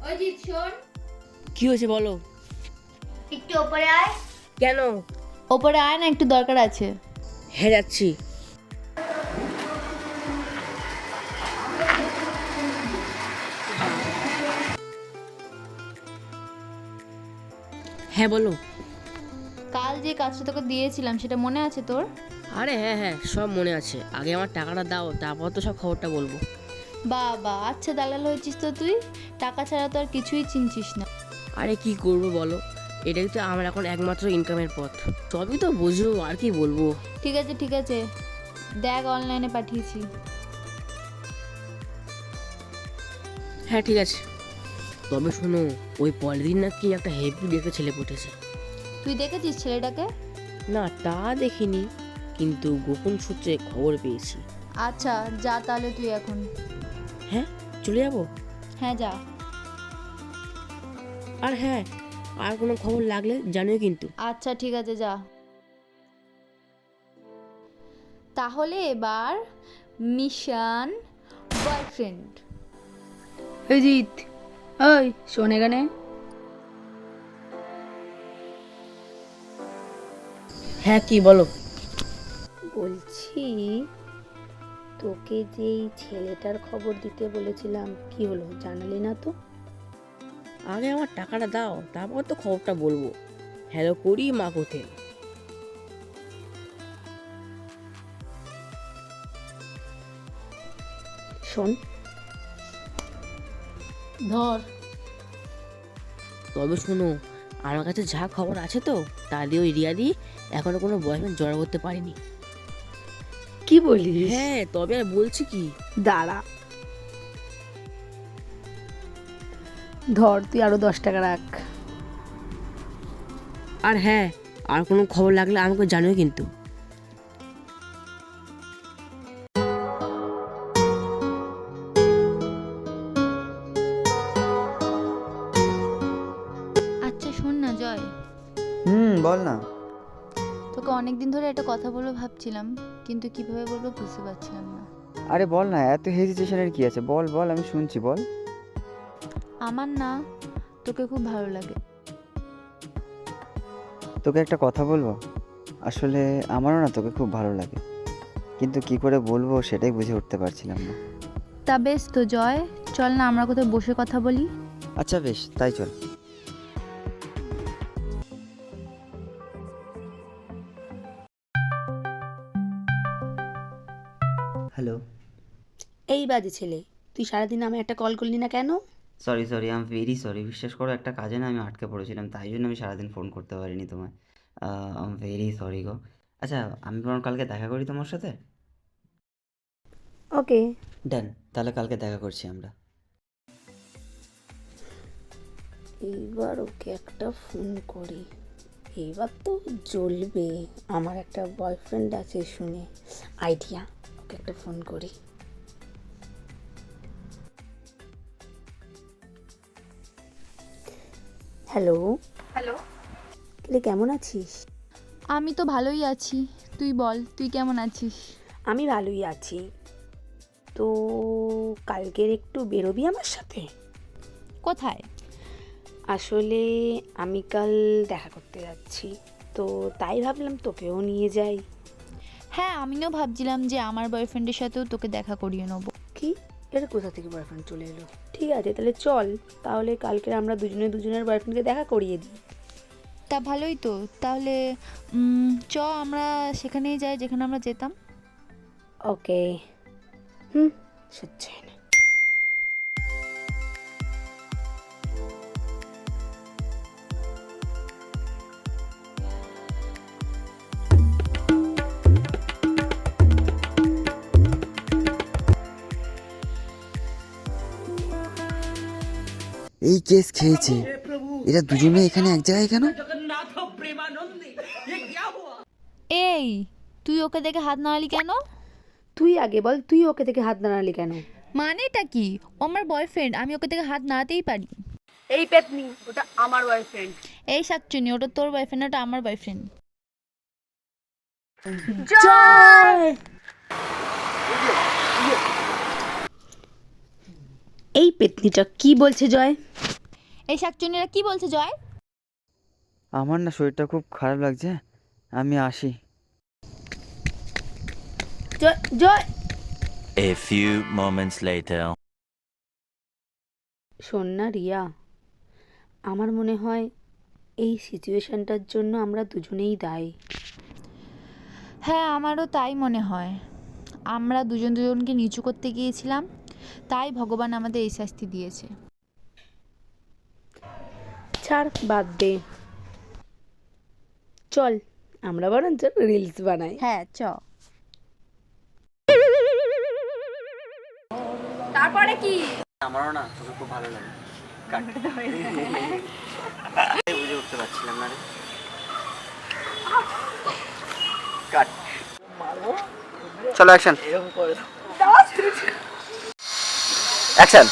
অজিত শোন, কি হয়েছে বলো। একটু ওপরে আয়। কেন? ওপরে আয় না, একটু দরকার আছে। হ্যাঁ যাচ্ছি। হ্যাঁ বলো। কাল যে কাজটা তোকে দিয়েছিলাম সেটা মনে আছে তোর? আরে হ্যাঁ হ্যাঁ, সব মনে আছে। আগে আমার টাকাটা দাও, তারপর তো সব খবরটা বলবো। বাবা, আচ্ছা দালাল হয়েছিস তো তুই। টাকা ছাড়া তো আর কিছুই চিনছিস না। আরে কি করবো বলো, এটাই তো আমার এখন একমাত্র ইনকামের পথ। সবই তো বুঝবো, আর কি বলবো। ঠিক আছে ঠিক আছে, দেখ অনলাইনে পাঠিয়েছি। হ্যাঁ ঠিক আছে, তবে শোনো, ওই পরের দিন নাকি একটা হেভি দেখে ছেলে পটেছে। তুই দেখেছিস ছেলেটাকে? না তা দেখিনি, কিন্তু গোপন সূত্রে খবর পেয়েছি। আচ্ছা যা তাহলে তুই এখন। হ্যাঁ চলে যাবো। হ্যাঁ যা। আর হ্যাঁ, আর কোনো খবর লাগলে জানিও কিন্তু। আচ্ছা ঠিক আছে যা। তাহলে এবার মিশন বয়ফ্রেন্ড। অজিত, ওই শোন এখানে। হ্যাঁ কি বলো। বলছি, তোকে যেই ছেলেটার খবর দিতে বলেছিলাম কি হলো, জানালি না তো? আগে আমার টাকাটা দাও, তারপর তো খবরটা বলবো। হ্যালো করি মা কোথে। শোন, ধর। তবে শোনো, আমার কাছে যা খবর আছে তো তা দিয়ে ওই রিয়া দি এখনো কোনো বয়ফ্রেন্ড জড়া করতে পারিনি। কি বলিস? হ্যাঁ তবে আর বলছি কি। দাঁড়া, ধর তুই আরো 10 টাকা রাখ। আর হ্যাঁ, আর কোনো খবর লাগলে আমাকে জানিও কিন্তু। আচ্ছা শোন না জয়, বল না। তোকে অনেকদিন ধরে একটা কথা বলবো ভাবছিলাম, কিন্তু কিভাবে বলবো বুঝতে পারছিলাম না। আরে বল না, এত হেজিটেশনের কি আছে? বল বল, আমি শুনছি, বল। আমার না তোকে খুব ভালো লাগে। তোকে একটা কথা বলবো, আসলে আমারও না তোকে খুব ভালো লাগে, কিন্তু কি করে বলবো সেটাই বুঝে উঠতে পারছিলাম না। তা বেশ তো জয়, চল না আমরা কোথাও বসে কথা বলি। আচ্ছা বেশ, তাই চল। হ্যালো। এই বাজে ছেলে, তুই সারাদিন আমায় একটা কল করলি না কেন? Sorry sorry, I am very sorry. বিশ্বাস করো, একটা কাজে না আমি আটকে পড়েছিলাম, তাই জন্য আমি সারাদিন ফোন করতে পারিনি তোমায়। আই এম ভেরি সরি গো। আচ্ছা, আমি বরং কালকে দেখা করি তোমার সাথে। ওকে। ডান, তাহলে কালকে দেখা করছি আমরা। এইবার ওকে একটা ফোন করি, এইবার তো জ্বলবে। আমার একটা বয়ফ্রেন্ড আছে শুনে আইডিয়া, ওকে একটা ফোন করি। হ্যালো। হ্যালো। কিরে কেমন আছিস? আমি তো ভালোই আছি, তুই বল তুই কেমন আছিস? আমি ভালোই আছি। তো কালকের একটু বেরোবি আমার সাথে? কোথায়? আসলে আমি কাল দেখা করতে যাচ্ছি, তো তাই ভাবলাম তোকেও নিয়ে যাই। হ্যাঁ আমিও ভাবছিলাম যে আমার বয়ফ্রেন্ডের সাথেও তোকে দেখা করিয়ে নেবো। কি, এটা কোথা থেকে বয়ফ্রেন্ড চলে এলো? ঠিক আছে তাহলে চল, তাহলে কালকে আমরা দুজনে দুজনের বয়ফ্রেন্ডকে দেখা করিয়ে দিই। তা ভালোই তো, তাহলে চ আমরা সেখানেই যাই যেখানে আমরা যেতাম। ওকে। সহ্য হয় না। এই কেস খেয়েছে, এরা দুজনে এখানে এক জায়গায় কেন? এই তুই ওকে দেখে হাত নাড়ালি কেন? তুই আগে বল, তুই ওকে থেকে হাত নাড়ালি কেন? মানেটা কি? ও আমার বয়ফ্রেন্ড, আমি ওকে থেকে হাত নাড়াতেই পারি। এই পেতনি, ওটা আমার বয়ফ্রেন্ড। এই শাকচুনি, ওটা তোর বয়ফ্রেন্ড, ওটা আমার বয়ফ্রেন্ড। এই পেতনিটা কি বলছে জয়? এই শাকচুনিরা কি বলছে জয়? আমার না শরীরটা খুব খারাপ লাগছে, আমি আসি। জয় জয় A few moments later. শোন না রিয়া, আমার মনে হয় এই সিচুয়েশনটার জন্য আমরা দুজনেই দায়ী। হ্যাঁ, আমারও তাই মনে হয়। আমরা দুজন দুজনকে নিচু করতে গিয়েছিলাম, তাই ভগবান আমাদের এই শাস্তি দিয়েছে। ছাড়, বাদ দে। চল আমরা বরঞ্চ রিলস বানাই। হ্যাঁ চ। তারপরে কি? আমারও না তোকে খুব ভালো লাগে। বুঝে উঠতে পারছিলাম না রে। কাট। চলো অ্যাকশন। অ্যাকশন।